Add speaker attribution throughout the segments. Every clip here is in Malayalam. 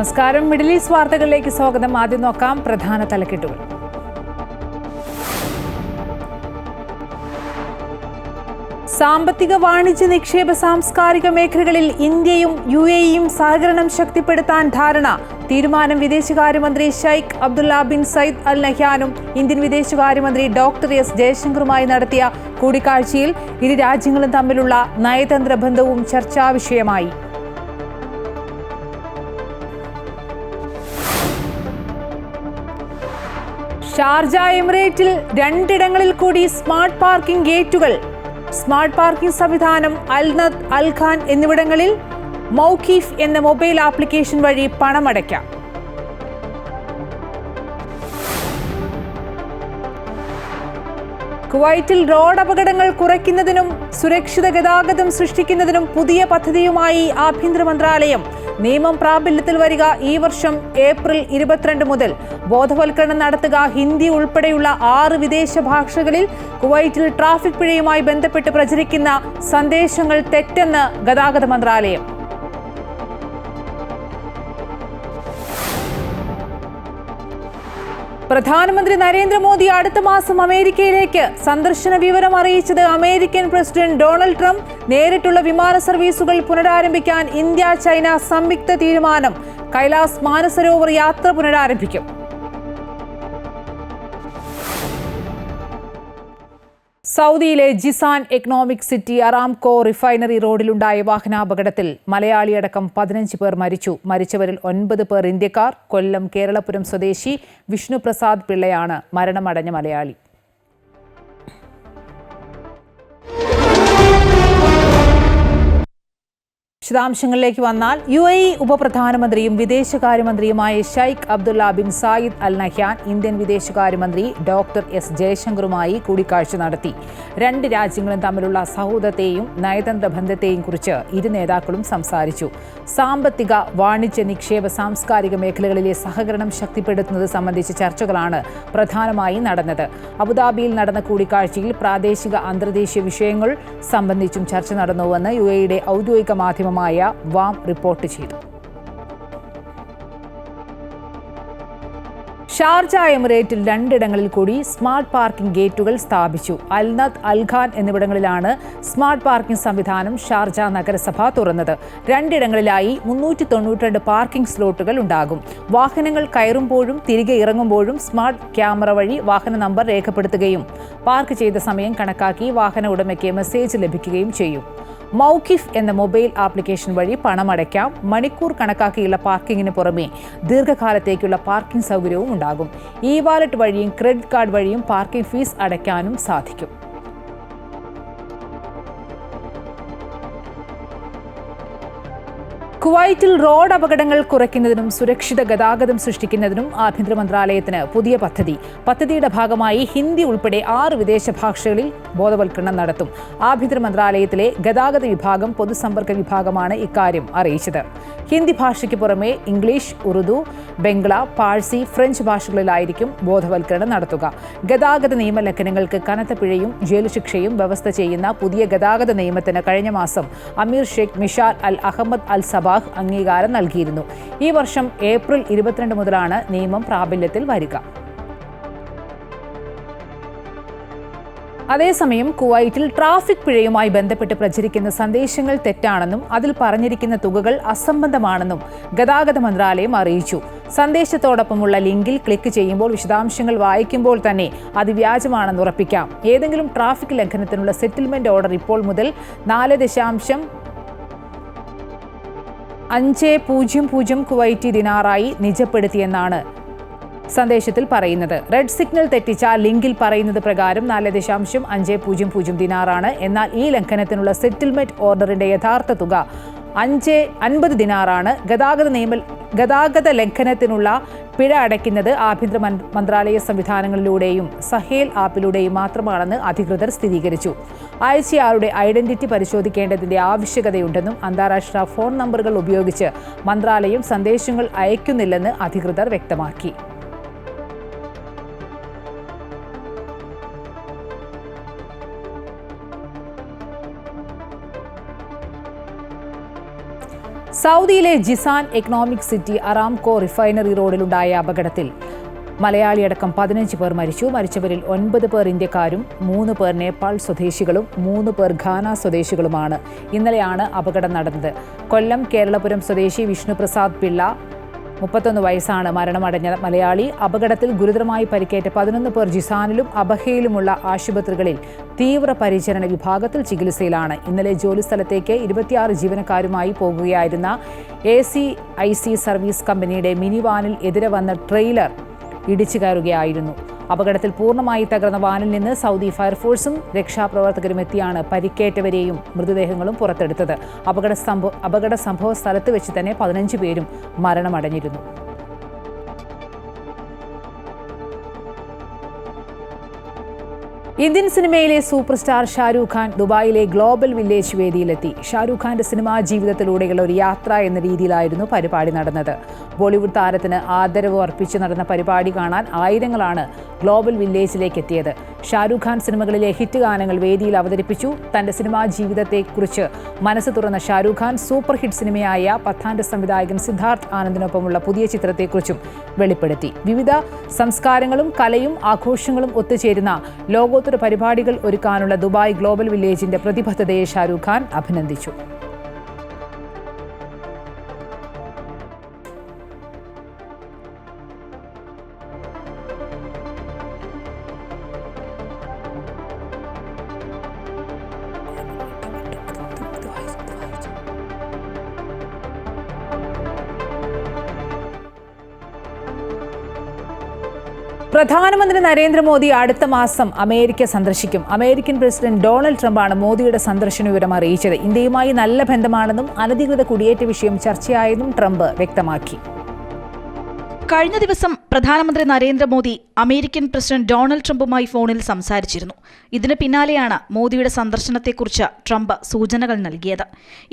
Speaker 1: നമസ്കാരം. മിഡിൽ ഈസ്റ്റ് വാർത്തകളിലേക്ക് സ്വാഗതം. ആദ്യം നോക്കാം പ്രധാന തലക്കെട്ടുകൾ. സാമ്പത്തിക, വാണിജ്യ, നിക്ഷേപ, സാംസ്കാരിക മേഖലകളിൽ ഇന്ത്യയും UAEയും സഹകരണം ശക്തിപ്പെടുത്താൻ ധാരണ. തീരുമാനം വിദേശകാര്യമന്ത്രി ഷെയ്ഖ് അബ്ദുള്ള ബിൻ സയ്യിദ് അൽ നഹ്യാനും ഇന്ത്യൻ വിദേശകാര്യമന്ത്രി ഡോക്ടർ എസ് ജയശങ്കറുമായി നടത്തിയ കൂടിക്കാഴ്ചയിൽ ഇരു രാജ്യങ്ങളും തമ്മിലുള്ള നയതന്ത്ര ബന്ധവും ചർച്ചാ വിഷയമായി. ഷാർജ എമിറേറ്റിൽ 2 ഇടങ്ങളിൽ കൂടി സ്മാർട്ട് പാർക്കിംഗ് ഗേറ്റുകൾ. സ്മാർട്ട് പാർക്കിംഗ് സംവിധാനം അൽനദ്, അൽഖാൻ എന്നിവിടങ്ങളിൽ മൗഖീഫ് എന്ന മൊബൈൽ ആപ്ലിക്കേഷൻ വഴി പണമടയ്ക്കാം. കുവൈറ്റിൽ റോഡ് അപകടങ്ങൾ കുറയ്ക്കുന്നതിനും സുരക്ഷിത ഗതാഗതം സൃഷ്ടിക്കുന്നതിനും പുതിയ പദ്ധതിയുമായി ആഭ്യന്തര മന്ത്രാലയം. നിയമം പ്രാബല്യത്തിൽ വരിക ഈ വർഷം ഏപ്രിൽ 22 മുതൽ. ബോധവൽക്കരണം നടത്തുക. ഹിന്ദി ഉൾപ്പെടെയുള്ള 6 വിദേശ ഭാഷകളിൽ. കുവൈറ്റിൽ ട്രാഫിക് പിഴയുമായി ബന്ധപ്പെട്ട് പ്രചരിക്കുന്ന സന്ദേശങ്ങൾ തെറ്റെന്ന് ഗതാഗത മന്ത്രാലയം. പ്രധാനമന്ത്രി നരേന്ദ്രമോദി അടുത്ത മാസം അമേരിക്കയിലേക്ക്. സന്ദർശന വിവരം അറിയിച്ചത് അമേരിക്കൻ പ്രസിഡന്റ് ഡൊണാൾഡ് ട്രംപ്. നേരിട്ടുള്ള വിമാന സർവീസുകൾ പുനരാരംഭിക്കാൻ ഇന്ത്യ ചൈന സംയുക്ത തീരുമാനം. കൈലാസ് മാനസരോവർ യാത്ര പുനരാരംഭിക്കും. സൗദിയിലെ Jizan economic city Aramco refinery റോഡിലുണ്ടായ വാഹനാപകടത്തിൽ മലയാളിയടക്കം 15 പേർ മരിച്ചു. മരിച്ചവരിൽ 9 പേർ ഇന്ത്യക്കാർ. കൊല്ലം കേരളപുരം സ്വദേശി വിഷ്ണുപ്രസാദ് പിള്ളയാണ് മരണമടഞ്ഞ മലയാളി. വിശദാംശങ്ങളിലേക്ക് വന്നാൽ, UAE ഉപപ്രധാനമന്ത്രിയും വിദേശകാര്യമന്ത്രിയുമായ Sheikh Abdullah bin Zayed Al Nahyan Indian വിദേശകാര്യമന്ത്രി ഡോക്ടർ എസ് ജയശങ്കറുമായി കൂടിക്കാഴ്ച നടത്തി. 2 രാജ്യങ്ങളും തമ്മിലുള്ള സൗഹൃദത്തെയും നയതന്ത്ര ബന്ധത്തെയും കുറിച്ച് ഇരു നേതാക്കളും സംസാരിച്ചു. സാമ്പത്തിക, വാണിജ്യ, നിക്ഷേപ, സാംസ്കാരിക മേഖലകളിലെ സഹകരണം ശക്തിപ്പെടുത്തുന്നത് സംബന്ധിച്ച ചർച്ചകളാണ് പ്രധാനമായും നടന്നത്. അബുദാബിയിൽ നടന്ന കൂടിക്കാഴ്ചയിൽ പ്രാദേശിക, അന്തർദേശീയ വിഷയങ്ങൾ സംബന്ധിച്ചും ചർച്ച നടന്നുവെന്ന് UAEയുടെ ഔദ്യോഗിക മാധ്യമമായ വാം റിപ്പോർട്ട് ചെയ്തു. ഷാർജ എമിറേറ്റിൽ 2 ഇടങ്ങളിൽ കൂടി സ്മാർട്ട് പാർക്കിംഗ് ഗേറ്റുകൾ സ്ഥാപിച്ചു. അൽനദ്, അൽഖാൻ എന്നിവിടങ്ങളിലാണ് സ്മാർട്ട് പാർക്കിംഗ് സംവിധാനം ഷാർജ നഗരസഭ തുറന്നത്. 2 ഇടങ്ങളിലായി 392 പാർക്കിംഗ് സ്ലോട്ടുകൾ ഉണ്ടാകും. വാഹനങ്ങൾ കയറുമ്പോഴും തിരികെ ഇറങ്ങുമ്പോഴും സ്മാർട്ട് ക്യാമറ വഴി വാഹന നമ്പർ രേഖപ്പെടുത്തുകയും പാർക്ക് ചെയ്ത സമയം കണക്കാക്കി വാഹന ഉടമയ്ക്ക് മെസ്സേജ് ലഭിക്കുകയും ചെയ്യും. മൗഖിഫ് എന്ന മൊബൈൽ ആപ്ലിക്കേഷൻ വഴി പണമടയ്ക്കാം. മണിക്കൂർ കണക്കാക്കിയുള്ള പാർക്കിങ്ങിന് പുറമെ ദീർഘകാലത്തേക്കുള്ള പാർക്കിംഗ് സൗകര്യവും ഉണ്ടാകും. വാലറ്റ് വഴിയും ക്രെഡിറ്റ് കാർഡ് വഴിയും പാർക്കിംഗ് ഫീസ് അടയ്ക്കാനും സാധിക്കും. കുവൈറ്റിൽ റോഡ് അപകടങ്ങൾ കുറയ്ക്കുന്നതിനും സുരക്ഷിത ഗതാഗതം സൃഷ്ടിക്കുന്നതിനും ആഭ്യന്തര മന്ത്രാലയത്തിന് പുതിയ പദ്ധതി. പദ്ധതിയുടെ ഭാഗമായി ഹിന്ദി ഉൾപ്പെടെ 6 വിദേശ ഭാഷകളിൽ ബോധവൽക്കരണം നടത്തും. ആഭ്യന്തര മന്ത്രാലയത്തിലെ ഗതാഗത വിഭാഗം പൊതുസമ്പർക്ക വിഭാഗമാണ് ഇക്കാര്യം അറിയിച്ചത്. ഹിന്ദി ഭാഷയ്ക്ക് പുറമെ ഇംഗ്ലീഷ്, ഉറുദു, ബംഗ്ല, പാഴ്സി, ഫ്രഞ്ച് ഭാഷകളിലായിരിക്കും ബോധവൽക്കരണം നടത്തുക. ഗതാഗത നിയമലംഘനങ്ങൾക്ക് കനത്ത പിഴയും ജയിൽ ശിക്ഷയും വ്യവസ്ഥ ചെയ്യുന്ന പുതിയ ഗതാഗത നിയമത്തിന് കഴിഞ്ഞ മാസം അമീർ ഷെയ്ഖ് മിഷാൽ അൽ അഹമ്മദ് അൽ സബാഹ് അംഗീകാരം നൽകിയിരുന്നു. ഈ വർഷം ഏപ്രിൽ 22 മുതലാണ് നിയമം പ്രാബല്യത്തിൽ വരിക. അതേസമയം കുവൈറ്റിൽ ട്രാഫിക് പിഴയുമായി ബന്ധപ്പെട്ട് പ്രചരിക്കുന്ന സന്ദേശങ്ങൾ തെറ്റാണെന്നും അതിൽ പറഞ്ഞിരിക്കുന്ന തുകകൾ അസംബന്ധമാണെന്നും ഗതാഗത മന്ത്രാലയം അറിയിച്ചു. സന്ദേശത്തോടൊപ്പമുള്ള ലിങ്കിൽ ക്ലിക്ക് ചെയ്യുമ്പോൾ വിശദാംശങ്ങൾ വായിക്കുമ്പോൾ തന്നെ അത് വ്യാജമാണെന്ന് ഉറപ്പിക്കാം. ഏതെങ്കിലും ട്രാഫിക് ലംഘനത്തിനുള്ള സെറ്റിൽമെന്റ് ഓർഡർ ഇപ്പോൾ മുതൽ 4.500 കുവൈറ്റി ദിനാറായി നിജപ്പെടുത്തിയെന്നാണ് സന്ദേശത്തിൽ പറയുന്നത്. റെഡ് സിഗ്നൽ തെറ്റിച്ച ലിങ്കിൽ പറയുന്നത് പ്രകാരം 4.500 ദിനാറാണ്. എന്നാൽ ഈ ലംഘനത്തിനുള്ള സെറ്റിൽമെന്റ് ഓർഡറിന്റെ യഥാർത്ഥ തുക 50 ദിനാറാണ്. ഗതാഗത ലംഘനത്തിനുള്ള പിഴ അടയ്ക്കുന്നത് ആഭ്യന്തര മന്ത്രാലയ സംവിധാനങ്ങളിലൂടെയും സഹേൽ ആപ്പിലൂടെയും മാത്രമാണെന്ന് അധികൃതർ സ്ഥിരീകരിച്ചു. അയച്ചയാളുടെ ഐഡന്റിറ്റി പരിശോധിക്കേണ്ടതിന്റെ ആവശ്യകതയുണ്ടെന്നും അന്താരാഷ്ട്ര ഫോൺ നമ്പറുകൾ ഉപയോഗിച്ച് മന്ത്രാലയം സന്ദേശങ്ങൾ അയക്കുന്നില്ലെന്ന് അധികൃതർ വ്യക്തമാക്കി. സൗദിയിലെ Jizan economic city Aramco refinery റോഡിലുണ്ടായ അപകടത്തിൽ മലയാളിയടക്കം 15 പേർ മരിച്ചു. മരിച്ചവരിൽ 9 പേർ ഇന്ത്യക്കാരും 3 പേർ നേപ്പാൾ സ്വദേശികളും 3 പേർ ഘാന സ്വദേശികളുമാണ്. ഇന്നലെയാണ് അപകടം നടന്നത്. കൊല്ലം കേരളപുരം സ്വദേശി വിഷ്ണുപ്രസാദ് പിള്ള 31 വയസ്സാണ് മരണമടഞ്ഞ മലയാളി. അപകടത്തിൽ ഗുരുതരമായി പരിക്കേറ്റ 11 പേർ ജിസാനിലും അബഹയിലുമുള്ള ആശുപത്രികളിൽ തീവ്രപരിചരണ വിഭാഗത്തിൽ ചികിത്സയിലാണ്. ഇന്നലെ ജോലിസ്ഥലത്തേക്ക് 26 ജീവനക്കാരുമായി പോകുകയായിരുന്ന ACIC സർവീസ് കമ്പനിയുടെ മിനി വാനിൽ എതിരെ വന്ന ട്രെയിലർ ഇടിച്ചു കയറുകയായിരുന്നു. അപകടത്തിൽ പൂർണ്ണമായി തകർന്ന വാനിൽ നിന്ന് സൗദി ഫയർഫോഴ്സും രക്ഷാപ്രവർത്തകരും എത്തിയാണ് പരിക്കേറ്റവരെയും മൃതദേഹങ്ങളും പുറത്തെടുത്തത്. അപകട സംഭവ സ്ഥലത്ത് വെച്ച് തന്നെ 15 പേരും മരണമടഞ്ഞിരുന്നു. ഇന്ത്യൻ സിനിമയിലെ സൂപ്പർ സ്റ്റാർ ഷാരൂഖ് ഖാൻ ദുബായിലെ ഗ്ലോബൽ വില്ലേജ് വേദിയിലെത്തി. ഷാരൂഖ് ഖാന്റെ സിനിമാ ജീവിതത്തിലൂടെയുള്ള ഒരു യാത്ര എന്ന രീതിയിലായിരുന്നു പരിപാടി നടന്നത്. ബോളിവുഡ് താരത്തിന് ആദരവ് അർപ്പിച്ച് നടന്ന പരിപാടി കാണാൻ ആയിരങ്ങളാണ് ഗ്ലോബൽ വില്ലേജിലേക്ക് എത്തിയത്. ഷാരൂഖ് ഖാൻ സിനിമകളിലെ ഹിറ്റ് ഗാനങ്ങൾ വേദിയിൽ അവതരിപ്പിച്ചു. തന്റെ സിനിമാ ജീവിതത്തെക്കുറിച്ച് മനസ്സ് തുറന്ന ഷാരൂഖ് ഖാൻ സൂപ്പർ ഹിറ്റ് സിനിമയായ പത്താന്റെ സംവിധായകൻ സിദ്ധാർത്ഥ് ആനന്ദിനൊപ്പമുള്ള പുതിയ ചിത്രത്തെക്കുറിച്ചും വെളിപ്പെടുത്തി. വിവിധ സംസ്കാരങ്ങളും കലയും ആഘോഷങ്ങളും ഒത്തുചേരുന്ന ലോകോത്തര പരിപാടികൾ ഒരുക്കാനുള്ള ദുബായ് ഗ്ലോബൽ വില്ലേജിന്റെ പ്രതിബദ്ധതയെ ഷാരൂഖ് ഖാൻ അഭിനന്ദിച്ചു. പ്രധാനമന്ത്രി നരേന്ദ്രമോദി അടുത്ത മാസം അമേരിക്ക സന്ദർശിക്കും. അമേരിക്കൻ പ്രസിഡന്റ് ഡൊണാൾഡ് ട്രംപാണ് മോദിയുടെ സന്ദർശന വിവരം അറിയിച്ചത്. ഇന്ത്യയുമായി നല്ല ബന്ധമാണെന്നും അനധികൃത കുടിയേറ്റ വിഷയം ചർച്ചയായെന്നും ട്രംപ് വ്യക്തമാക്കി.
Speaker 2: കഴിഞ്ഞ ദിവസം പ്രധാനമന്ത്രി നരേന്ദ്രമോദി അമേരിക്കൻ പ്രസിഡന്റ് ഡൊണാൾഡ് ട്രംപുമായി ഫോണിൽ സംസാരിച്ചിരുന്നു. ഇതിന് പിന്നാലെയാണ് മോദിയുടെ സന്ദർശനത്തെക്കുറിച്ച് ട്രംപ് സൂചനകൾ നൽകിയത്.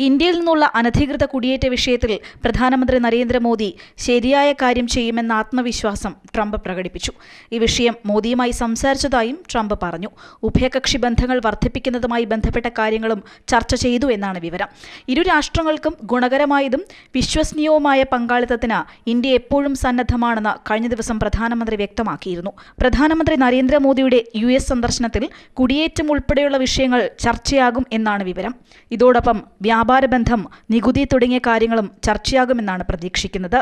Speaker 2: ഇന്ത്യയിൽ നിന്നുള്ള അനധികൃത കുടിയേറ്റ വിഷയത്തിൽ പ്രധാനമന്ത്രി നരേന്ദ്രമോദി ശരിയായ കാര്യം ചെയ്യുമെന്ന ആത്മവിശ്വാസം ട്രംപ് പ്രകടിപ്പിച്ചു. ഈ വിഷയം മോദിയുമായി സംസാരിച്ചതായും ട്രംപ് പറഞ്ഞു. ഉഭയകക്ഷി ബന്ധങ്ങൾ വർദ്ധിപ്പിക്കുന്നതുമായി ബന്ധപ്പെട്ട കാര്യങ്ങളും ചർച്ച ചെയ്തു എന്നാണ് വിവരം. ഇരു രാഷ്ട്രങ്ങൾക്കും ഗുണകരമായതും വിശ്വസനീയവുമായ പങ്കാളിത്തത്തിന് ഇന്ത്യ എപ്പോഴും സന്നദ്ധമാണെന്ന് കഴിഞ്ഞ ദിവസം പ്രധാനമന്ത്രി വ്യക്തമാക്കിയിരുന്നു. പ്രധാനമന്ത്രി നരേന്ദ്രമോദിയുടെ US സന്ദർശനത്തിൽ കുടിയേറ്റം ഉൾപ്പെടെയുള്ള വിഷയങ്ങൾ ചർച്ചയാകും എന്നാണ് വിവരം. ഇതോടൊപ്പം വ്യാപാര ബന്ധം, നികുതി തുടങ്ങിയ കാര്യങ്ങളും ചർച്ചയാകുമെന്നാണ് പ്രതീക്ഷിക്കുന്നത്.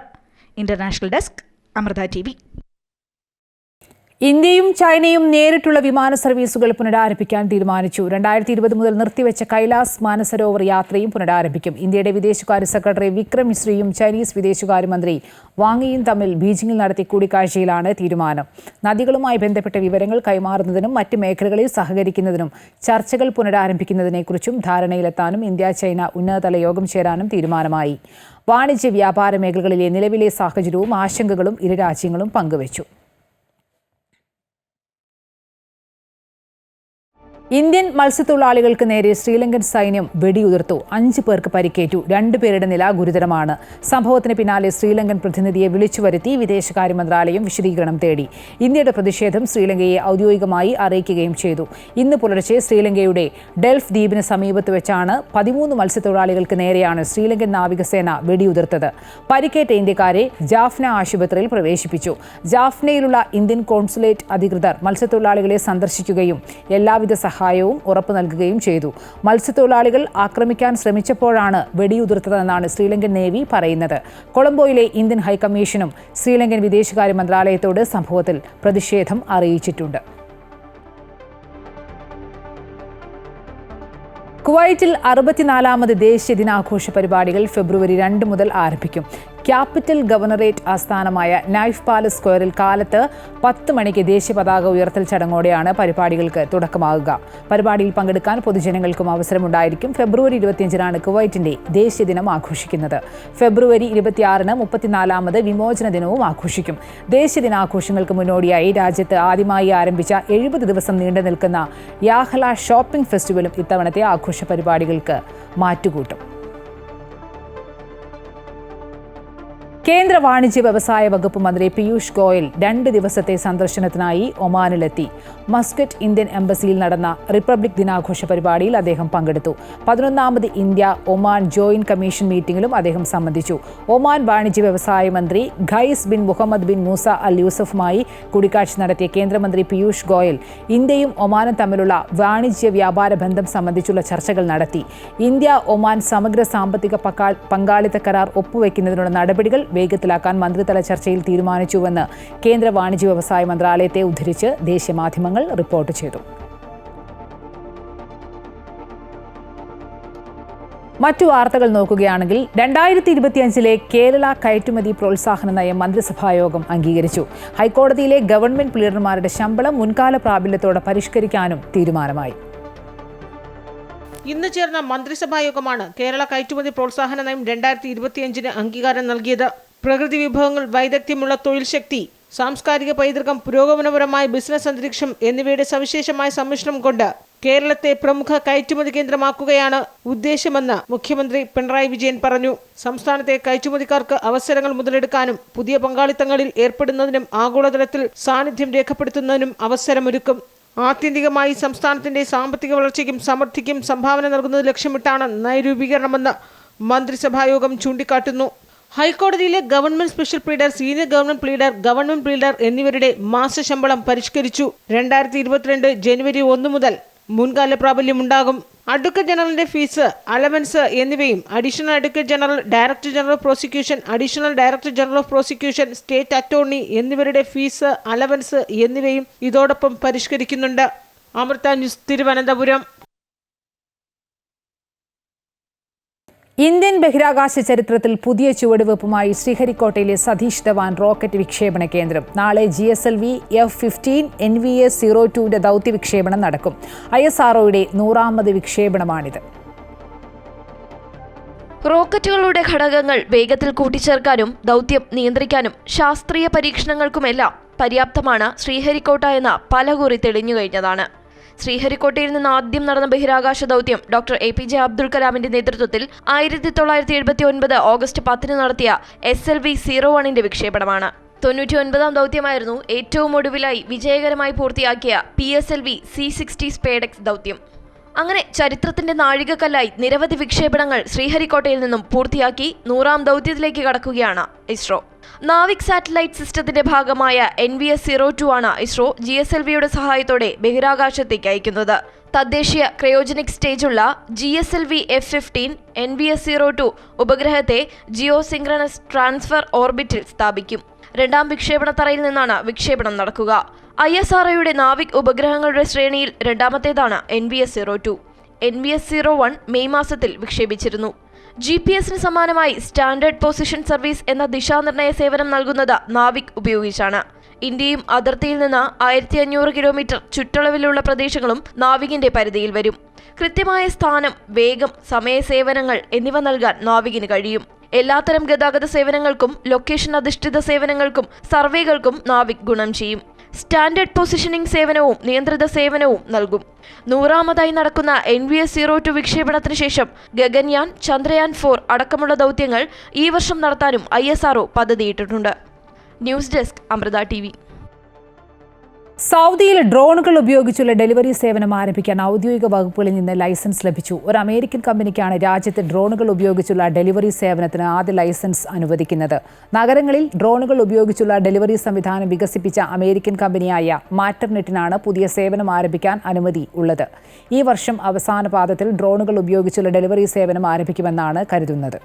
Speaker 2: International desk, Amrita TV.
Speaker 1: ഇന്ത്യയും ചൈനയും നേരിട്ടുള്ള വിമാന സർവീസുകൾ പുനരാരംഭിക്കാൻ തീരുമാനിച്ചു. 2020 മുതൽ നിർത്തിവെച്ച കൈലാസ് മാനസരോവർ യാത്രയും പുനരാരംഭിക്കും. ഇന്ത്യയുടെ വിദേശകാര്യ സെക്രട്ടറി വിക്രം മിശ്രയും ചൈനീസ് വിദേശകാര്യമന്ത്രി വാങ് തമ്മിൽ ബീജിംഗിൽ നടത്തിയ കൂടിക്കാഴ്ചയിലാണ് തീരുമാനം. നദികളുമായി ബന്ധപ്പെട്ട വിവരങ്ങൾ കൈമാറുന്നതിനും മറ്റ് മേഖലകളിൽ സഹകരിക്കുന്നതിനും ചർച്ചകൾ പുനരാരംഭിക്കുന്നതിനെക്കുറിച്ചും ധാരണയിലെത്താനും ഇന്ത്യ ചൈന ഉന്നതതല യോഗം ചേരാനും തീരുമാനമായി. വാണിജ്യ വ്യാപാര മേഖലകളിലെ നിലവിലെ സാഹചര്യവും ആശങ്കകളും ഇരു രാജ്യങ്ങളും പങ്കുവച്ചു. ഇന്ത്യൻ മത്സ്യത്തൊഴിലാളികൾക്ക് നേരെ ശ്രീലങ്കൻ സൈന്യം വെടിയുതിർത്തു. 5 പേർക്ക് പരിക്കേറ്റു. 2 പേരുടെ നില ഗുരുതരമാണ്. സംഭവത്തിന് പിന്നാലെ ശ്രീലങ്കൻ പ്രതിനിധിയെ വിളിച്ചു വരുത്തി വിദേശകാര്യ മന്ത്രാലയം വിശദീകരണം തേടി. ഇന്ത്യയുടെ പ്രതിഷേധം ശ്രീലങ്കയെ ഔദ്യോഗികമായി അറിയിക്കുകയും ചെയ്തു. ഇന്ന് പുലർച്ചെ ശ്രീലങ്കയുടെ ഡെൽഫ് ദ്വീപിന് സമീപത്ത് വെച്ചാണ് 13 മത്സ്യത്തൊഴിലാളികൾക്ക് നേരെയാണ് ശ്രീലങ്കൻ നാവികസേന വെടിയുതിർത്തത്. പരിക്കേറ്റ ഇന്ത്യക്കാരെ ജാഫ്ന ആശുപത്രിയിൽ പ്രവേശിപ്പിച്ചു. ജാഫ്നയിലുള്ള ഇന്ത്യൻ കോൺസുലേറ്റ് അധികൃതർ മത്സ്യത്തൊഴിലാളികളെ സന്ദർശിക്കുകയും എല്ലാവിധ സഹായവും ഉറപ്പു നൽകുകയും ചെയ്തു. മത്സ്യത്തൊഴിലാളികൾ ആക്രമിക്കാൻ ശ്രമിച്ചപ്പോഴാണ് വെടിയുതിർത്തതെന്നാണ് ശ്രീലങ്കൻ നേവി പറയുന്നത്. കൊളംബോയിലെ ഇന്ത്യൻ ഹൈക്കമ്മീഷനും ശ്രീലങ്കൻ വിദേശകാര്യ മന്ത്രാലയത്തോട് സംഭവത്തിൽ പ്രതിഷേധം അറിയിച്ചിട്ടുണ്ട്. കുവൈറ്റിൽ 64ാമത് ദേശീയ ദിനാഘോഷ പരിപാടികൾ ഫെബ്രുവരി 2 മുതൽ ആരംഭിക്കും. ക്യാപിറ്റൽ ഗവർണറേറ്റ് ആസ്ഥാനമായ നൈഫ് പാലസ് സ്ക്വയറിൽ കാലത്ത് 10 മണിക്ക് ദേശീയ പതാക ഉയർത്തൽ ചടങ്ങോടെയാണ് പരിപാടികൾക്ക് തുടക്കമാകുക. പരിപാടിയിൽ പങ്കെടുക്കാൻ പൊതുജനങ്ങൾക്കും അവസരമുണ്ടായിരിക്കും. ഫെബ്രുവരി 25-നാണ് കുവൈറ്റിന്റെ ദേശീയ ദിനം ആഘോഷിക്കുന്നത്. ഫെബ്രുവരി 26-ന് 34ാമത് വിമോചന ദിനവും ആഘോഷിക്കും. ദേശീയ ദിനാഘോഷങ്ങൾക്ക് മുന്നോടിയായി രാജ്യത്ത് ആദ്യമായി ആരംഭിച്ച 70 ദിവസം നീണ്ടു നിൽക്കുന്ന യാഹ്ല ഷോപ്പിംഗ് ഫെസ്റ്റിവലും ഇത്തവണത്തെ ആഘോഷ പരിപാടികൾക്ക് മാറ്റുകൂട്ടും. കേന്ദ്ര വാണിജ്യ വ്യവസായ വകുപ്പ് മന്ത്രി പീയൂഷ് ഗോയൽ 2 ദിവസത്തെ സന്ദർശനത്തിനായി ഒമാനിലെത്തി. മസ്കറ്റ് ഇന്ത്യൻ എംബസിയിൽ നടന്ന റിപ്പബ്ലിക് ദിനാഘോഷ പരിപാടിയിൽ അദ്ദേഹം പങ്കെടുത്തു. 11ാമത് ഇന്ത്യ ഒമാൻ ജോയിന്റ് കമ്മീഷൻ മീറ്റിംഗിലും അദ്ദേഹം സംബന്ധിച്ചു. ഒമാൻ വാണിജ്യ വ്യവസായ മന്ത്രി ഖൈസ് ബിൻ മുഹമ്മദ് ബിൻ മൂസ അൽ യൂസഫുമായി കൂടിക്കാഴ്ച നടത്തിയ കേന്ദ്രമന്ത്രി പീയൂഷ് ഗോയൽ ഇന്ത്യയും ഒമാനും തമ്മിലുള്ള വാണിജ്യ വ്യാപാര ബന്ധം സംബന്ധിച്ചുള്ള ചർച്ചകൾ നടത്തി. ഇന്ത്യ ഒമാൻ സമഗ്ര സാമ്പത്തിക പങ്കാളിത്ത കരാർ ഒപ്പുവെക്കുന്നതിനുള്ള നടപടികൾ വേഗത്തിലാക്കാൻ മന്ത്രിതല ചർച്ചയിൽ തീരുമാനിച്ചുവെന്ന് കേന്ദ്ര വാണിജ്യ വ്യവസായ മന്ത്രാലയത്തെ ഉദ്ധരിച്ച് ദേശീയ മാധ്യമങ്ങൾ റിപ്പോർട്ട് ചെയ്തു. മറ്റു വാർത്തകൾ നോക്കുകയാണെങ്കിൽ 2025 കേരള കയറ്റുമതി പ്രോത്സാഹന നയം മന്ത്രിസഭായോഗം അംഗീകരിച്ചു. ഹൈക്കോടതിയിലെ ഗവൺമെന്റ് പ്ലീഡർമാരുടെ ശമ്പളം മുൻകാല പ്രാബല്യത്തോടെ പരിഷ്കരിക്കാനും തീരുമാനമായി.
Speaker 3: ഇന്ന് ചേർന്ന മന്ത്രിസഭായോഗമാണ് കേരള കയറ്റുമതി പ്രോത്സാഹന നയം 2025 അംഗീകാരം നൽകിയത്. പ്രകൃതി വിഭവങ്ങൾ, വൈദഗ്ധ്യമുള്ള തൊഴിൽ ശക്തി, സാംസ്കാരിക പൈതൃകം, പുരോഗമനപരമായ ബിസിനസ് അന്തരീക്ഷം എന്നിവയുടെ സവിശേഷമായ സമ്മിശ്രണം കൊണ്ട് കേരളത്തെ പ്രമുഖ കയറ്റുമതി കേന്ദ്രമാക്കുകയാണ് ഉദ്ദേശമെന്ന് മുഖ്യമന്ത്രി പിണറായി വിജയൻ പറഞ്ഞു. സംസ്ഥാനത്തെ കയറ്റുമതിക്കാർക്ക് അവസരങ്ങൾ മുതലെടുക്കാനും പുതിയ പങ്കാളിത്തങ്ങളിൽ ഏർപ്പെടുന്നതിനും ആഗോളതലത്തിൽ സാന്നിധ്യം രേഖപ്പെടുത്തുന്നതിനും അവസരമൊരുക്കും. ആത്യന്തികമായി സംസ്ഥാനത്തിന്റെ സാമ്പത്തിക വളർച്ചയ്ക്കും സമൃദ്ധിക്കും സംഭാവന നൽകുന്നത് ലക്ഷ്യമിട്ടാണ് നയരൂപീകരണമെന്ന് മന്ത്രിസഭായോഗം ചൂണ്ടിക്കാട്ടുന്നു. ഹൈക്കോടതിയിലെ government special pleader, senior government pleader എന്നിവരുടെ മാസശമ്പളം പരിഷ്കരിച്ചു. 2022 ജനുവരി 1 മുതൽ മുൻകാല പ്രാബല്യമുണ്ടാകും. അഡ്വക്കേറ്റ് ജനറലിന്റെ ഫീസ്, അലവൻസ് എന്നിവയും additional advocate general, director general of prosecution, additional director general of prosecution, state attorney എന്നിവരുടെ ഫീസ്, അലവൻസ് എന്നിവയും ഇതോടൊപ്പം പരിഷ്കരിക്കുന്നുണ്ട്. അമൃത ന്യൂസ്, തിരുവനന്തപുരം.
Speaker 1: ഇന്ത്യൻ ബഹിരാകാശ ചരിത്രത്തിൽ പുതിയ ചുവടുവെപ്പുമായി ശ്രീഹരിക്കോട്ടയിലെ സതീഷ് ധവാൻ റോക്കറ്റ് വിക്ഷേപണ കേന്ദ്രം. നാളെ GSLV F-15 NVS-02 ദൗത്യ വിക്ഷേപണം നടക്കും. ISROയുടെ 100ാമത് വിക്ഷേപണമാണിത്.
Speaker 4: റോക്കറ്റുകളുടെ ഘടകങ്ങൾ വേഗത്തിൽ കൂട്ടിച്ചേർക്കാനും ദൗത്യം നിയന്ത്രിക്കാനും ശാസ്ത്രീയ പരീക്ഷണങ്ങൾക്കുമെല്ലാം പര്യാപ്തമാണ് ശ്രീഹരിക്കോട്ട എന്ന പലകുറി തെളിഞ്ഞു കഴിഞ്ഞതാണ്. ശ്രീഹരിക്കോട്ടയിൽ നിന്ന് ആദ്യം നടന്ന ബഹിരാകാശ ദൗത്യം ഡോക്ടർ APJ അബ്ദുൽ കലാമിന്റെ നേതൃത്വത്തിൽ 1979 ഓഗസ്റ്റ് 10 നടത്തിയ SLV-01 വിക്ഷേപണമാണ്. 99ാം ദൗത്യമായിരുന്നു ഏറ്റവും ഒടുവിലായി വിജയകരമായി പൂർത്തിയാക്കിയ PSLV C-60 സ്പേഡെക്സ് ദൗത്യം. അങ്ങനെ ചരിത്രത്തിന്റെ നാഴികക്കല്ലായി നിരവധി വിക്ഷേപണങ്ങൾ ശ്രീഹരിക്കോട്ടയിൽ നിന്നും പൂർത്തിയാക്കി 100ാം ദൗത്യത്തിലേക്ക് കടക്കുകയാണ് ഇസ്രോ. നാവിക് സാറ്റലൈറ്റ് സിസ്റ്റത്തിന്റെ ഭാഗമായ NVS-02 ആണ് ഇസ്രോ GSLVയുടെ സഹായത്തോടെ ബഹിരാകാശത്തേക്ക് അയക്കുന്നത്. തദ്ദേശീയ ക്രയോജനിക് സ്റ്റേജുള്ള GSLV F-15 NVS-02 ഉപഗ്രഹത്തെ ജിയോസിൻക്രണസ് ട്രാൻസ്ഫർ ഓർബിറ്റിൽ സ്ഥാപിക്കും. 2ാം വിക്ഷേപണ തറയിൽ നിന്നാണ് വിക്ഷേപണം നടക്കുക. ISROയുടെ നാവിക് ഉപഗ്രഹങ്ങളുടെ ശ്രേണിയിൽ 2ാമത്തേതാണ് NVS-02. NVS-01 മെയ് മാസത്തിൽ വിക്ഷേപിച്ചിരുന്നു. GPS-ന് സമാനമായി സ്റ്റാൻഡേർഡ് പൊസിഷൻ സർവീസ് എന്ന ദിശാനിർണയ സേവനം നൽകുന്നത് നാവിക് ഉപയോഗിച്ചാണ്. ഇന്ത്യയും അതിർത്തിയിൽ നിന്ന് 1500 കിലോമീറ്റർ ചുറ്റളവിലുള്ള പ്രദേശങ്ങളും നാവികിന്റെ പരിധിയിൽ വരും. കൃത്യമായ സ്ഥാനം, വേഗം, സമയസേവനങ്ങൾ എന്നിവ നൽകാൻ നാവികിന് കഴിയും. എല്ലാത്തരം ഗതാഗത സേവനങ്ങൾക്കും ലൊക്കേഷൻ അധിഷ്ഠിത സേവനങ്ങൾക്കും സർവേകൾക്കും നാവിക് ഗുണം ചെയ്യും. സ്റ്റാൻഡേർഡ് പൊസിഷനിംഗ് സേവനവും നിയന്ത്രിത സേവനവും നൽകും. 100ാമതായി നടക്കുന്ന NVS-02 വിക്ഷേപണത്തിന് ശേഷം ഗഗൻയാൻ, ചന്ദ്രയാൻ 4 അടക്കമുള്ള ദൗത്യങ്ങൾ ഈ വർഷം നടത്താനും ISRO പദ്ധതിയിട്ടിട്ടുണ്ട്. News desk, Amrita TV.
Speaker 1: സൗദിയിൽ ഡ്രോണുകൾ ഉപയോഗിച്ചുള്ള ഡെലിവറി സേവനം ആരംഭിക്കാൻ ഔദ്യോഗിക വകുപ്പുകളിൽ നിന്ന് ലൈസൻസ് ലഭിച്ചു. ഒരു അമേരിക്കൻ കമ്പനിക്കാണ് രാജ്യത്ത് ഡ്രോണുകൾ ഉപയോഗിച്ചുള്ള ഡെലിവറി സേവനത്തിന് ആദ്യ ലൈസൻസ് അനുവദിക്കുന്നത്. നഗരങ്ങളിൽ ഡ്രോണുകൾ ഉപയോഗിച്ചുള്ള ഡെലിവറി സംവിധാനം വികസിപ്പിച്ച അമേരിക്കൻ കമ്പനിയായ മാറ്റർനെറ്റിനാണ് പുതിയ സേവനം ആരംഭിക്കാൻ അനുമതി ഉള്ളത്. ഈ വർഷം അവസാന പാദത്തിൽ ഡ്രോണുകൾ ഉപയോഗിച്ചുള്ള ഡെലിവറി സേവനം ആരംഭിക്കുമെന്നാണ് കരുതുന്നത്.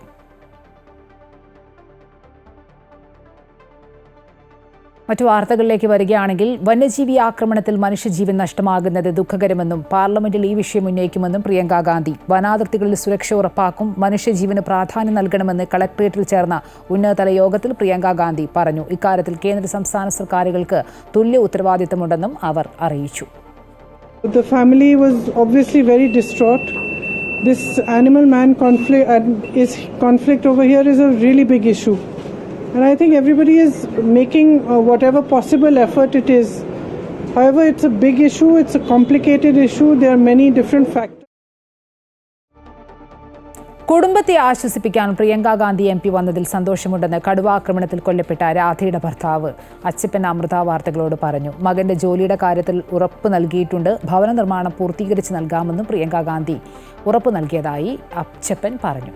Speaker 1: മറ്റു വാർത്തകളിലേക്ക് വരികയാണെങ്കിൽ വന്യജീവി ആക്രമണത്തിൽ മനുഷ്യജീവൻ നഷ്ടമാകുന്നത് ദുഃഖകരമെന്നും പാർലമെന്റിൽ ഈ വിഷയം ഉന്നയിക്കുമെന്നും പ്രിയങ്ക ഗാന്ധി. വനാതിർത്തികളിൽ സുരക്ഷ ഉറപ്പാക്കും, മനുഷ്യജീവന് പ്രാധാന്യം നൽകണമെന്ന് കളക്ടറേറ്റിൽ ചേർന്ന ഉന്നതതല യോഗത്തിൽ പ്രിയങ്ക ഗാന്ധി പറഞ്ഞു. ഇക്കാര്യത്തിൽ കേന്ദ്ര സംസ്ഥാന സർക്കാരുകൾക്ക് തുല്യ ഉത്തരവാദിത്തമുണ്ടെന്നും അവർ അറിയിച്ചു.
Speaker 5: The family was obviously very distraught. This animal-man conflict over here is a really big issue. And I think everybody is making whatever possible effort it is. However, it's a big issue, it's a complicated issue, there are many different factors.
Speaker 1: കുടുംബത്തെ ആശ്വസിപ്പിക്കാൻ പ്രിയങ്ക ഗാന്ധി MP വന്നതിൽ സന്തോഷമുണ്ടെന്ന് കടുവ ആക്രമണത്തിൽ കൊല്ലപ്പെട്ട രാധയുടെ ഭർത്താവ് അച്ചപ്പൻ അമൃത വാർത്തകളോട് പറഞ്ഞു. മകന്റെ ജോലിയുടെ കാര്യത്തിൽ ഉറപ്പ് നൽകിയിട്ടുണ്ട്. ഭവന നിർമ്മാണം പൂർത്തീകരിച്ച് നൽകാമെന്നും പ്രിയങ്ക ഗാന്ധി ഉറപ്പ് നൽകിയതായി അച്ചപ്പൻ പറഞ്ഞു.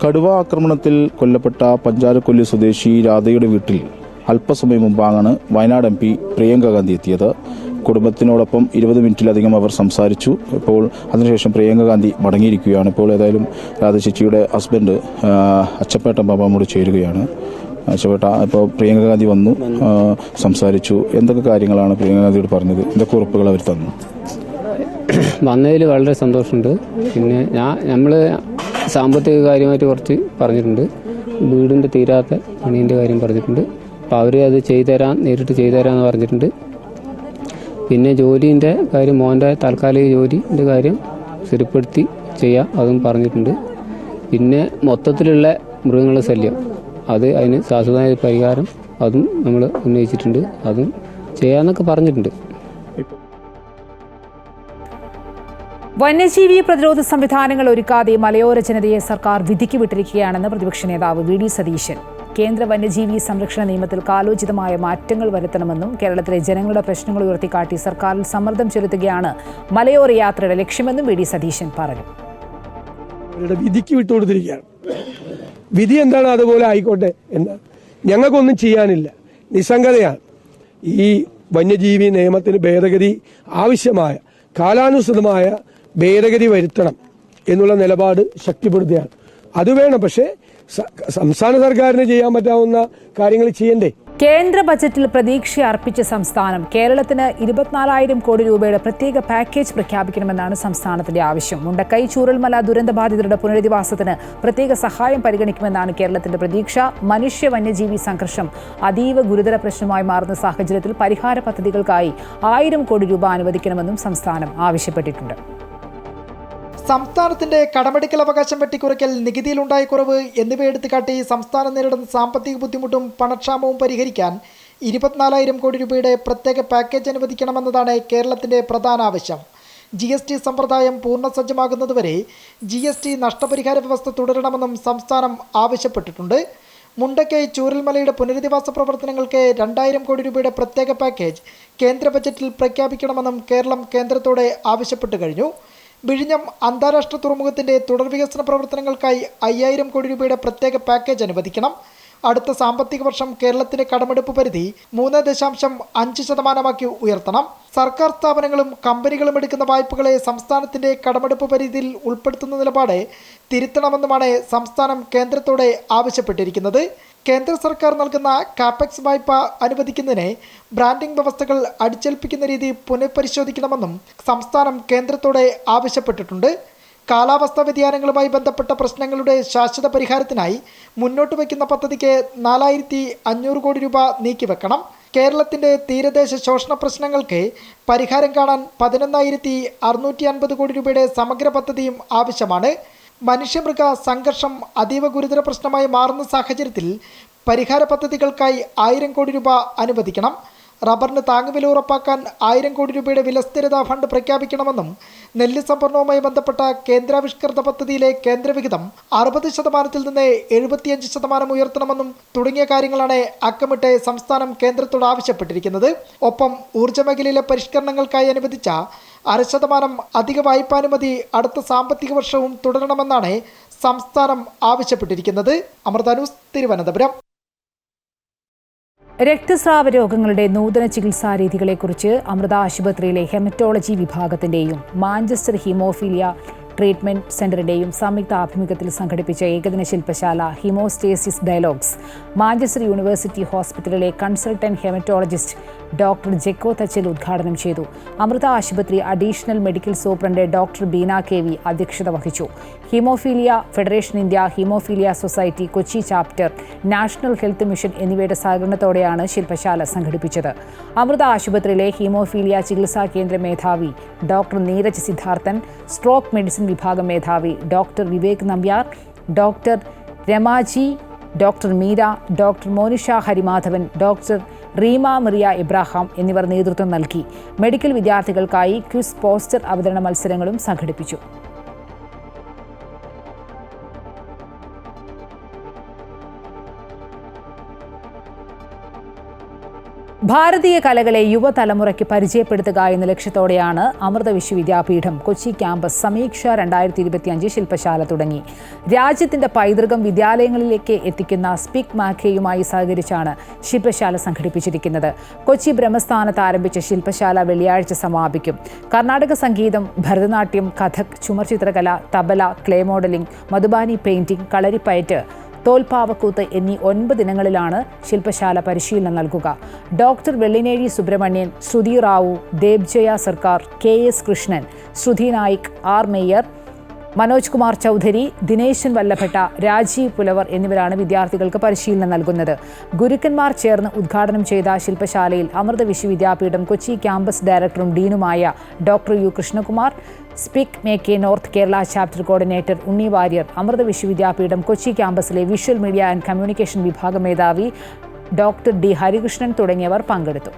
Speaker 6: കടുവ ആക്രമണത്തിൽ കൊല്ലപ്പെട്ട പഞ്ചാരക്കൊല്ലി സ്വദേശി രാധയുടെ വീട്ടിൽ അല്പസമയം മുമ്പാണ് വയനാട് MP പ്രിയങ്ക ഗാന്ധി എത്തിയത്. കുടുംബത്തിനോടൊപ്പം 20 മിനിറ്റിലധികം അവർ സംസാരിച്ചു. ഇപ്പോൾ അതിനുശേഷം പ്രിയങ്ക ഗാന്ധി മടങ്ങിയിരിക്കുകയാണ്. ഇപ്പോൾ ഏതായാലും രാധ ചേച്ചിയുടെ ഹസ്ബൻഡ് അച്ചപ്പേട്ടൻ ബാബാമോട് ചേരുകയാണ്. അച്ചപ്പേട്ട, ഇപ്പോൾ പ്രിയങ്ക ഗാന്ധി വന്നു, സംസാരിച്ചു. എന്തൊക്കെ കാര്യങ്ങളാണ് പ്രിയങ്ക ഗാന്ധിയോട് പറഞ്ഞത്? എന്തൊക്കെ ഉറപ്പുകൾ അവർ തന്നു?
Speaker 7: വന്നതിൽ വളരെ സന്തോഷമുണ്ട്. പിന്നെ നമ്മൾ സാമ്പത്തിക കാര്യമായിട്ട് കുറച്ച് പറഞ്ഞിട്ടുണ്ട്. വീടിൻ്റെ തീരാത്ത പണീൻ്റെ കാര്യം പറഞ്ഞിട്ടുണ്ട്. അപ്പോൾ അവർ അത് നേരിട്ട് ചെയ്തു തരാമെന്ന് പറഞ്ഞിട്ടുണ്ട്. പിന്നെ ജോലീൻ്റെ കാര്യം, മോൻ്റെ താൽക്കാലിക ജോലിൻ്റെ കാര്യം സ്ഥിരപ്പെടുത്തി ചെയ്യാം, അതും പറഞ്ഞിട്ടുണ്ട്. പിന്നെ മൊത്തത്തിലുള്ള മൃഗങ്ങളുടെ ശല്യം, അതിന് ശാശ്വതമായ പരിഹാരം അതും നമ്മൾ ഉന്നയിച്ചിട്ടുണ്ട്. അതും ചെയ്യാമെന്നൊക്കെ പറഞ്ഞിട്ടുണ്ട്.
Speaker 1: വന്യജീവി പ്രതിരോധ സംവിധാനങ്ങൾ ഒരുക്കാതെ മലയോര ജനതയെ സർക്കാർ വിധിക്ക് വിട്ടിരിക്കുകയാണെന്ന് പ്രതിപക്ഷ നേതാവ് VD സതീശൻ. കേന്ദ്ര വന്യജീവി സംരക്ഷണ നിയമത്തിൽ കാലോചിതമായ മാറ്റങ്ങൾ വരുത്തണമെന്നും കേരളത്തിലെ ജനങ്ങളുടെ പ്രശ്നങ്ങൾ ഉയർത്തിക്കാട്ടി സർക്കാരിൽ സമ്മർദ്ദം ചെലുത്തുകയാണ് മലയോര യാത്രയുടെ ലക്ഷ്യമെന്നും VD സതീശൻ പറഞ്ഞു.
Speaker 8: വിധിക്ക് വിട്ടുകൊടുത്തിരിക്കുകയാണ്. വിധി എന്താണ് അതുപോലെ ആയിക്കോട്ടെ എന്ന് ഞങ്ങൾക്കൊന്നും ചെയ്യാനില്ല, നിസ്സംഗതയാണ്. ഈ വന്യജീവി നിയമത്തിന് ഭേദഗതി ആവശ്യമായ കാലാനുസൃതമായ ഭേദഗതി വരുത്തണം എന്നുള്ള നിലപാട് ശക്തിപ്പെടുത്തുകയാണ്. അത് വേണം, പക്ഷേ സംസ്ഥാന സർക്കാരിന് ചെയ്യാൻ പറ്റാവുന്ന കാര്യങ്ങൾ ചെയ്യണ്ടേ?
Speaker 1: കേന്ദ്ര ബജറ്റിൽ പ്രതീക്ഷ അർപ്പിച്ച സംസ്ഥാനം കേരളത്തിന് 24,000 കോടി രൂപയുടെ പ്രത്യേക പാക്കേജ് പ്രഖ്യാപിക്കണമെന്നാണ് സംസ്ഥാനത്തിന്റെ ആവശ്യം. മുണ്ടക്കൈ ചൂരൽമല ദുരന്തബാധിതരുടെ പുനരധിവാസത്തിന് പ്രത്യേക സഹായം പരിഗണിക്കുമെന്നാണ് കേരളത്തിന്റെ പ്രതീക്ഷ. മനുഷ്യ വന്യജീവി സംഘർഷം അതീവ ഗുരുതര പ്രശ്നമായി മാറുന്ന സാഹചര്യത്തിൽ പരിഹാര പദ്ധതികൾക്കായി 1000 കോടി രൂപ അനുവദിക്കണമെന്നും സംസ്ഥാനം ആവശ്യപ്പെട്ടിട്ടുണ്ട്.
Speaker 9: സംസ്ഥാനത്തിന്റെ കടമെടുക്കൽ അവകാശം വെട്ടിക്കുറയ്ക്കൽ, നികുതിയിലുണ്ടായ കുറവ് എന്നിവ എടുത്തുകാട്ടി സംസ്ഥാനം നേരിടുന്ന സാമ്പത്തിക ബുദ്ധിമുട്ടും പണക്ഷാമവും പരിഹരിക്കാൻ 24,000 കോടി രൂപയുടെ പ്രത്യേക പാക്കേജ് അനുവദിക്കണമെന്നതാണ് കേരളത്തിന്റെ പ്രധാന ആവശ്യം. GST സമ്പ്രദായം പൂർണ്ണസജ്ജമാകുന്നതുവരെ GST നഷ്ടപരിഹാര വ്യവസ്ഥ തുടരണമെന്നും സംസ്ഥാനം ആവശ്യപ്പെട്ടിട്ടുണ്ട്. മുണ്ടക്കൈ ചൂരൽമലയുടെ പുനരധിവാസ പ്രവർത്തനങ്ങൾക്ക് 2,000 കോടി രൂപയുടെ പ്രത്യേക പാക്കേജ് കേന്ദ്ര ബജറ്റിൽ പ്രഖ്യാപിക്കണമെന്നും കേരളം കേന്ദ്രത്തോടെ ആവശ്യപ്പെട്ടു കഴിഞ്ഞു. വിഴിഞ്ഞം അന്താരാഷ്ട്ര തുറമുഖത്തിന്റെ തുടർ വികസന പ്രവർത്തനങ്ങൾക്കായി 5,000 കോടി രൂപയുടെ പ്രത്യേക പാക്കേജ് അനുവദിക്കണം. അടുത്ത സാമ്പത്തിക വർഷം കേരളത്തിന്റെ കടമെടുപ്പ് പരിധി 3.5% ഉയർത്തണം. സർക്കാർ സ്ഥാപനങ്ങളും കമ്പനികളും എടുക്കുന്ന വായ്പകളെ സംസ്ഥാനത്തിന്റെ കടമെടുപ്പ് പരിധിയിൽ ഉൾപ്പെടുത്തുന്ന നിലപാട് തിരുത്തണമെന്നുമാണ് സംസ്ഥാനം കേന്ദ്രത്തോടെ ആവശ്യപ്പെട്ടിരിക്കുന്നത്. കേന്ദ്ര സർക്കാർ നൽകുന്ന കാപെക്സ് വായ്പ അനുവദിക്കുന്നതിന് ബ്രാൻഡിംഗ് വ്യവസ്ഥകൾ അടിച്ചേൽപ്പിക്കുന്ന രീതി പുനഃപരിശോധിക്കണമെന്നും സംസ്ഥാനം കേന്ദ്രത്തോടെ ആവശ്യപ്പെട്ടിട്ടുണ്ട്. കാലാവസ്ഥാ വ്യതിയാനങ്ങളുമായി ബന്ധപ്പെട്ട പ്രശ്നങ്ങളുടെ ശാശ്വത പരിഹാരത്തിനായി മുന്നോട്ട് വയ്ക്കുന്ന പദ്ധതിക്ക് 4,500 കോടി രൂപ നീക്കിവെക്കണം. കേരളത്തിന്റെ തീരദേശ ശോഷണ പ്രശ്നങ്ങൾക്ക് പരിഹാരം കാണാൻ 11,650 കോടി രൂപയുടെ സമഗ്ര പദ്ധതിയും ആവശ്യമാണ്. മനുഷ്യമൃഗ സംഘർഷം അതീവ ഗുരുതര പ്രശ്നമായി മാറുന്ന സാഹചര്യത്തിൽ പരിഹാര പദ്ധതികൾക്കായി 1000 കോടി രൂപ അനുവദിക്കണം. റബ്ബറിന് താങ്ങുവില ഉറപ്പാക്കാൻ 1000 കോടി രൂപയുടെ വിലസ്ഥിരതാ ഫണ്ട് പ്രഖ്യാപിക്കണമെന്നും നെല്ല് സംഭരണവുമായി ബന്ധപ്പെട്ട കേന്ദ്രാവിഷ്കൃത പദ്ധതിയിലെ കേന്ദ്രവിഹിതം 60% നിന്ന് 75% ഉയർത്തണമെന്നും തുടങ്ങിയ കാര്യങ്ങളാണ് അക്കമിട്ട് സംസ്ഥാനം കേന്ദ്രത്തോട് ആവശ്യപ്പെട്ടിരിക്കുന്നത്. ഒപ്പം ഊർജ്ജ മേഖലയിലെ പരിഷ്കരണങ്ങൾക്കായി അനുവദിച്ച 0.5% അധിക വായ്പാനുമതി അടുത്ത സാമ്പത്തിക വർഷവും തുടരണമെന്നാണ് സംസ്ഥാനം ആവശ്യപ്പെട്ടിരിക്കുന്നത്. അമൃത ന്യൂസ്, തിരുവനന്തപുരം.
Speaker 1: രക്തസ്രാവ രോഗങ്ങളുടെ നൂതന ചികിത്സാ രീതികളെക്കുറിച്ച് അമൃത ആശുപത്രിയിലെ ഹെമറ്റോളജി വിഭാഗത്തിന്റെയും മാഞ്ചസ്റ്റർ ഹീമോഫീലിയ ട്രീറ്റ്മെന്റ് സെന്ററിന്റെയും സംയുക്ത ആഭിമുഖ്യത്തിൽ സംഘടിപ്പിച്ച ഏകദിന ശില്പശാല ഹീമോസ്റ്റേസിസ് ഡയലോഗ്സ് മാഞ്ചസ്റ്റർ യൂണിവേഴ്സിറ്റി ഹോസ്പിറ്റലിലെ കൺസൾട്ടന്റ് ഹെമറ്റോളജിസ്റ്റ് ഡോക്ടർ ജെക്കോ തച്ചൽ ഉദ്ഘാടനം ചെയ്തു. അമൃത ആശുപത്രി additional medical superintendent doctor Beena KV അധ്യക്ഷത വഹിച്ചു. Haemophilia federation India, haemophilia society Kochi chapter, national health mission എന്നിവയുടെ സഹകരണത്തോടെയാണ് ശില്പശാല സംഘടിപ്പിച്ചത്. അമൃത ആശുപത്രിയിലെ ഹീമോഫീലിയ ചികിത്സാ കേന്ദ്ര മേധാവി doctor Neeraj Siddharthan, stroke medicine വിഭാഗം മേധാവി doctor Vivek Nambiar, doctor Ramaji, doctor Meera, doctor Monisha Harimadhavan, doctor Reema Maria Ibrahim എന്നിവർ നേതൃത്വം നൽകി. മെഡിക്കൽ വിദ്യാർത്ഥികൾക്കായി ക്വിസ്, പോസ്റ്റർ അവതരണ മത്സരങ്ങളും സംഘടിപ്പിച്ചു. ഭാരതീയ കലകളെ യുവതലമുറയ്ക്ക് പരിചയപ്പെടുത്തുക എന്ന ലക്ഷ്യത്തോടെയാണ് അമൃത വിശ്വവിദ്യാപീഠം കൊച്ചി ക്യാമ്പസ് സമീക്ഷ 2025 ശില്പശാല തുടങ്ങി. രാജ്യത്തിന്റെ പൈതൃകം വിദ്യാലയങ്ങളിലേക്ക് എത്തിക്കുന്ന സ്പീക്ക് മാക്കേയുമായി സഹകരിച്ചാണ് ശില്പശാല സംഘടിപ്പിച്ചിരിക്കുന്നത്. കൊച്ചി ബ്രഹ്മസ്ഥാനത്ത് ആരംഭിച്ച ശില്പശാല വെള്ളിയാഴ്ച സമാപിക്കും. കർണാടക സംഗീതം, ഭരതനാട്യം, കഥക്, ചുമർചിത്രകല, tabla, clay modelling, Madhubani painting, Kalaripayattu, Tholpavakoothu എന്നീ 9 ഇനങ്ങളിലാണ് ശില്പശാല പരിശീലനം നൽകുക. Doctor Vellinezhi Subramanian, Shruti Rao, Debjaya Sarkar, KS Krishnan, Shruti Naik, R Meyer, Manoj Kumar Chaudhary, Dineshan Vallabhatta, Rajeev Pulavar എന്നിവരാണ് വിദ്യാർത്ഥികൾക്ക് പരിശീലനം നൽകുന്നത്. ഗുരുക്കന്മാർ ചേർന്ന് ഉദ്ഘാടനം ചെയ്ത ശില്പശാലയിൽ അമൃത വിശ്വവിദ്യാപീഠം കൊച്ചി ക്യാമ്പസ് ഡയറക്ടറും ഡീനുമായ doctor U Krishnakumar, SPIC MACAY north Kerala chapter coordinator Unni Warrier, Amrita Vishwavidyapeetham Kochi ക്യാമ്പസിലെ visual media and communication വിഭാഗം മേധാവി ഡോക്ടർ D ഹരികൃഷ്ണൻ തുടങ്ങിയവർ പങ്കെടുത്തു.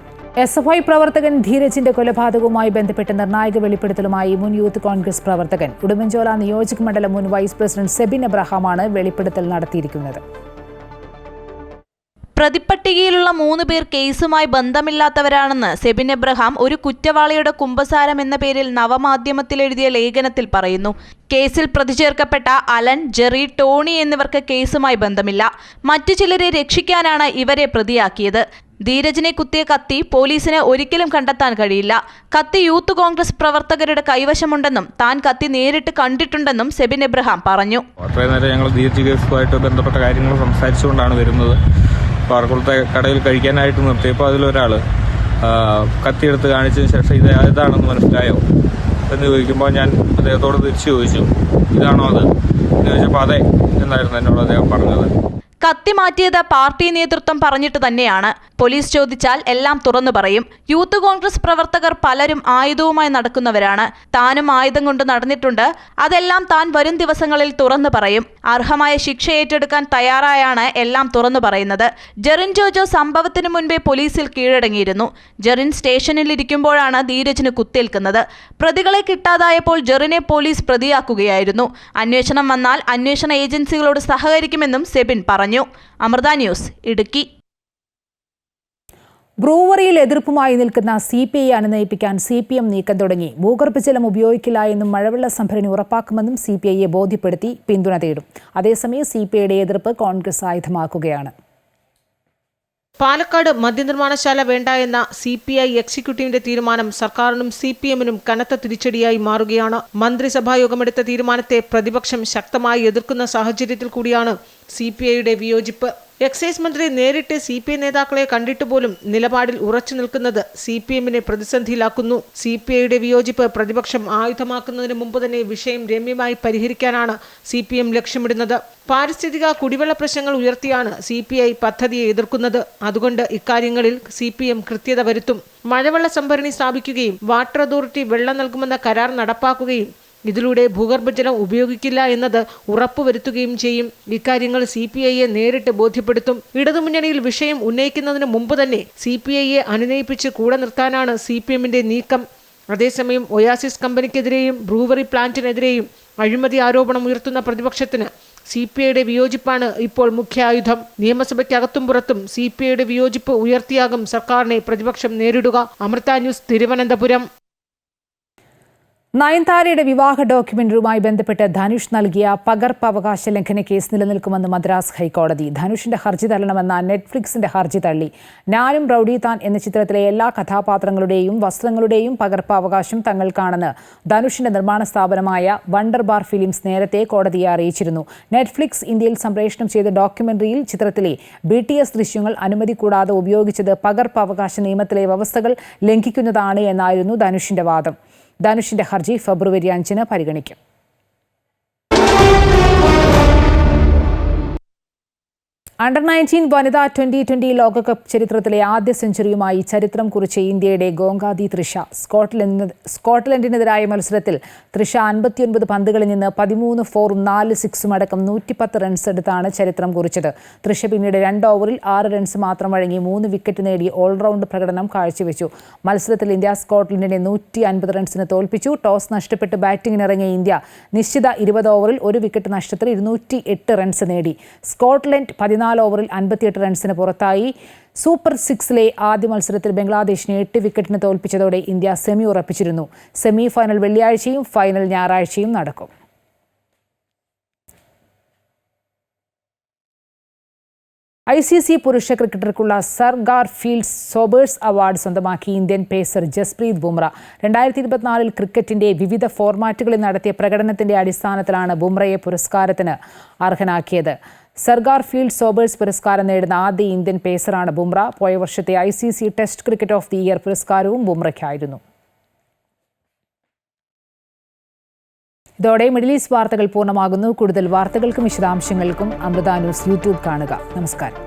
Speaker 1: SFI പ്രവർത്തകൻ ധീരജിന്റെ കൊലപാതകവുമായി ബന്ധപ്പെട്ട് നിർണായക വെളിപ്പെടുത്തലുമായി മുൻ യൂത്ത് കോൺഗ്രസ് പ്രവർത്തകൻ ഉടുമ്പൻചോല നിയോജക മണ്ഡലം മുൻ വൈസ് പ്രസിഡന്റ് സെബിൻ എബ്രഹാമാണ് വെളിപ്പെടുത്തൽ നടത്തിയിരിക്കുന്നത്.
Speaker 2: പ്രതിപ്പട്ടികയിലുള്ള 3 പേർ കേസുമായി ബന്ധമില്ലാത്തവരാണെന്ന് സെബിൻ എബ്രഹാം ഒരു കുറ്റവാളിയുടെ കുമ്പസാരം എന്ന പേരിൽ നവമാധ്യമത്തിൽ എഴുതിയ ലേഖനത്തിൽ പറയുന്നു. കേസിൽ പ്രതി ചേർക്കപ്പെട്ട അലൻ, ജെറി, ടോണി എന്നിവർക്ക് കേസുമായി ബന്ധമില്ല. മറ്റു ചിലരെ രക്ഷിക്കാനാണ് ഇവരെ പ്രതിയാക്കിയത്. ധീരജിനെ കുത്തിയ കത്തി പോലീസിന് ഒരിക്കലും കണ്ടെത്താൻ കഴിയില്ല. കത്തി യൂത്ത് കോൺഗ്രസ് പ്രവർത്തകരുടെ കൈവശമുണ്ടെന്നും താൻ കത്തി നേരിട്ട് കണ്ടിട്ടുണ്ടെന്നും സെബിൻ എബ്രഹാം പറഞ്ഞു.
Speaker 10: അത്രയും നേരം ഞങ്ങൾ ധീരജ് കേസുമായിട്ട് ബന്ധപ്പെട്ട കാര്യങ്ങൾ സംസാരിച്ചുകൊണ്ടാണ് വരുന്നത്. പാറക്കുളത്തെ കടയിൽ കഴിക്കാനായിട്ട് നിർത്തിയപ്പോൾ അതിലൊരാൾ കത്തിയെടുത്ത് കാണിച്ചതിന് ശേഷം ഇത് ഏതാണെന്ന് മനസ്സിലായോ എന്ന് ചോദിക്കുമ്പോൾ ഞാൻ അദ്ദേഹത്തോട് തിരിച്ചു ചോദിച്ചു, ഇതാണോ അത് എന്ന് ചോദിച്ചപ്പോൾ അതെ എന്നായിരുന്നു എന്നോട് അദ്ദേഹം പറഞ്ഞത്.
Speaker 2: കത്തി മാറ്റിയത് പാർട്ടി നേതൃത്വം പറഞ്ഞിട്ട് തന്നെയാണ്. പോലീസ് ചോദിച്ചാൽ എല്ലാം തുറന്നു പറയും. യൂത്ത് കോൺഗ്രസ് പ്രവർത്തകർ പലരും ആയുധവുമായി നടക്കുന്നവരാണ്. താനും ആയുധം കൊണ്ട് നടന്നിട്ടുണ്ട്. അതെല്ലാം താൻ വരും ദിവസങ്ങളിൽ തുറന്നു പറയും. അർഹമായ ശിക്ഷ ഏറ്റെടുക്കാൻ തയ്യാറായാണ് എല്ലാം തുറന്നു പറയുന്നത്. ജെറിൻ ജോജോ സംഭവത്തിന് മുൻപേ പോലീസിൽ കീഴടങ്ങിയിരുന്നു. ജെറിൻ സ്റ്റേഷനിലിരിക്കുമ്പോഴാണ് ധീരജിന് കുത്തേൽക്കുന്നത്. പ്രതികളെ കിട്ടാതായപ്പോൾ ജെറിനെ പോലീസ് പ്രതിയാക്കുകയായിരുന്നു. അന്വേഷണം വന്നാൽ അന്വേഷണ ഏജൻസികളോട് സഹകരിക്കുമെന്നും സെബിൻ പറഞ്ഞു. അമൃത ന്യൂസ്, ഇടുക്കി.
Speaker 1: ബ്രൂവറിയിൽ എതിർപ്പുമായി നിൽക്കുന്ന CPI അനുനയിപ്പിക്കാൻ CPM നീക്കം തുടങ്ങി. ഭൂഗർഭജലം ഉപയോഗിക്കില്ല എന്നും മഴവെള്ള സംഭരണി ഉറപ്പാക്കുമെന്നും CPIയെ ബോധ്യപ്പെടുത്തി പിന്തുണ തേടും. അതേസമയം CPIയുടെ എതിർപ്പ് കോൺഗ്രസ് ആയുധമാക്കുകയാണ്.
Speaker 3: പാലക്കാട് മദ്യനിർമ്മാണശാല വേണ്ട എന്ന CPI എക്സിക്യൂട്ടീവിന്റെ തീരുമാനം സർക്കാരിനും CPMനും കനത്ത തിരിച്ചടിയായി മാറുകയാണ്. മന്ത്രിസഭായോഗമെടുത്ത തീരുമാനത്തെ പ്രതിപക്ഷം ശക്തമായി എതിർക്കുന്ന സാഹചര്യത്തിൽ കൂടിയാണ് CPIയുടെ വിയോജിപ്പ്. എക്സൈസ് മന്ത്രി നേരിട്ട് CPI നേതാക്കളെ കണ്ടിട്ട് പോലും നിലപാടിൽ ഉറച്ചു നിൽക്കുന്നത് CPMനെ പ്രതിസന്ധിയിലാക്കുന്നു. CPIയുടെ വിയോജിപ്പ് പ്രതിപക്ഷം ആയുധമാക്കുന്നതിന് മുമ്പ് തന്നെ വിഷയം രമ്യമായി പരിഹരിക്കാനാണ് CPM ലക്ഷ്യമിടുന്നത്. പാരിസ്ഥിതിക കുടിവെള്ള പ്രശ്നങ്ങൾ ഉയർത്തിയാണ് CPI പദ്ധതിയെ എതിർക്കുന്നത്. അതുകൊണ്ട് ഇക്കാര്യങ്ങളിൽ CPM കൃത്യത വരുത്തും. മഴവെള്ള സംഭരണി സ്ഥാപിക്കുകയും വാട്ടർ അതോറിറ്റി വെള്ളം നൽകുമെന്ന കരാർ നടപ്പാക്കുകയും ഇതിലൂടെ ഭൂഗർഭജലം ഉപയോഗിക്കില്ല എന്നത് ഉറപ്പുവരുത്തുകയും ചെയ്യും. ഇക്കാര്യങ്ങൾ CPIയെ നേരിട്ട് ബോധ്യപ്പെടുത്തും. ഇടതുമുന്നണിയിൽ വിഷയം ഉന്നയിക്കുന്നതിന് മുമ്പ് തന്നെ CPIയെ അനുനയിപ്പിച്ച് കൂടെ നിർത്താനാണ് CPMന്റെ നീക്കം. അതേസമയം ഒയാസിസ് കമ്പനിക്കെതിരെയും ബ്രൂവറി പ്ലാന്റിനെതിരെയും അഴിമതി ആരോപണം ഉയർത്തുന്ന പ്രതിപക്ഷത്തിന് CPIയുടെ വിയോജിപ്പാണ് ഇപ്പോൾ മുഖ്യ ആയുധം. നിയമസഭയ്ക്കകത്തും പുറത്തും CPIയുടെ വിയോജിപ്പ് ഉയർത്തിയാകും സർക്കാരിനെ പ്രതിപക്ഷം നേരിടുക. അമൃത ന്യൂസ്, തിരുവനന്തപുരം.
Speaker 1: നയൻതാരയുടെ വിവാഹ ഡോക്യുമെന്ററിയുമായി ബന്ധപ്പെട്ട് ധനുഷ് നൽകിയ പകർപ്പവകാശ ലംഘന കേസ് നിലനിൽക്കുമെന്ന് മദ്രാസ് ഹൈക്കോടതി. ധനുഷിന്റെ ഹർജി തള്ളണമെന്ന നെറ്റ്ഫ്ലിക്സിന്റെ ഹർജി തള്ളി. ഞാനും റൌഡി താൻ എന്ന ചിത്രത്തിലെ എല്ലാ കഥാപാത്രങ്ങളുടെയും വസ്ത്രങ്ങളുടെയും പകർപ്പവകാശം തങ്ങൾക്കാണെന്ന് ധനുഷിന്റെ നിർമ്മാണ സ്ഥാപനമായ വണ്ടർ ബാർ ഫിലിംസ് നേരത്തെ കോടതിയെ അറിയിച്ചിരുന്നു. നെറ്റ്ഫ്ലിക്സ് ഇന്ത്യയിൽ സംപ്രേഷണം ചെയ്ത ഡോക്യുമെന്ററിയിൽ ചിത്രത്തിലെ BTS ദൃശ്യങ്ങൾ അനുമതി കൂടാതെ ഉപയോഗിച്ചത് പകർപ്പവകാശ നിയമത്തിലെ വ്യവസ്ഥകൾ ലംഘിക്കുന്നതാണ് എന്നായിരുന്നു ധനുഷിന്റെ വാദം. ധനുഷിന്റെ ഹർജി ഫെബ്രുവരി 5 പരിഗണിക്കും. അണ്ടർ-19 വനിതാ 2020 ലോകകപ്പ് ചരിത്രത്തിലെ ആദ്യ സെഞ്ചുറിയുമായി ചരിത്രം കുറിച്ച ഇന്ത്യയുടെ ഗോങ്കാദി തൃഷ. സ്കോട്ട്ലൻഡിനെതിരായ മത്സരത്തിൽ തൃഷ 59 പന്തുകളിൽ നിന്ന് 13 4-ഉം 4 6-ഉം അടക്കം 110 റൺസ് എടുത്താണ് ചരിത്രം കുറിച്ചത്. തൃഷ പിന്നീട് 2 ഓവറിൽ 6 റൺസ് മാത്രം വഴങ്ങി 3 വിക്കറ്റ് നേടി ഓൾറൗണ്ട് പ്രകടനം കാഴ്ചവെച്ചു. മത്സരത്തിൽ ഇന്ത്യ സ്കോട്ട്ലൻഡിനെ 150 റൺസിന് തോൽപ്പിച്ചു. ടോസ് നഷ്ടപ്പെട്ട് ബാറ്റിംഗിനിറങ്ങിയ ഇന്ത്യ നിശ്ചിത 20 ഓവറിൽ 1 വിക്കറ്റ് നഷ്ടത്തിൽ 208 റൺസ് നേടി. സ്കോട്ട്ലൻഡ് 14 14 ഓവറിൽ 58 റൺസിന് പുറത്തായി. സൂപ്പർ 6ലെ ആദ്യ മത്സരത്തിൽ ബംഗ്ലാദേശിനെ 8 വിക്കറ്റിന് തോൽപ്പിച്ചതോടെ ഇന്ത്യ സെമി ഉറപ്പിച്ചിരുന്നു. സെമി ഫൈനൽ വെള്ളിയാഴ്ചയും ഫൈനൽ ഞായറാഴ്ചയും നടക്കും. ICC പുരുഷ ക്രിക്കറ്റർക്കുള്ള സർ ഗാർഫീൽഡ് സോബേഴ്സ് അവാർഡ് സ്വന്തമാക്കി ഇന്ത്യൻ പേസർ ജസ്പ്രീത് ബുംറ. 2024 ക്രിക്കറ്റിന്റെ വിവിധ ഫോർമാറ്റുകളിൽ നടത്തിയ പ്രകടനത്തിന്റെ അടിസ്ഥാനത്തിലാണ് ബുംറയെ പുരസ്കാരത്തിന് അർഹനാക്കിയത്. സർ ഗാർഫീൽഡ് സോബേഴ്സ് പുരസ്കാരം നേടുന്ന ആദ്യ ഇന്ത്യൻ പേസറാണ് ബുംറ. പോയ വർഷത്തെ ICC test cricket of the year പുരസ്കാരവും ബുംറയ്ക്കായിരുന്നു. ഇതോടെ മിഡിൽ ഈസ്റ്റ് വാർത്തകൾ പൂർണ്ണമാകുന്നു. കൂടുതൽ വാർത്തകൾക്കും വിശദാംശങ്ങൾക്കും അമൃത ന്യൂസ് യൂട്യൂബ് കാണുക. നമസ്കാരം.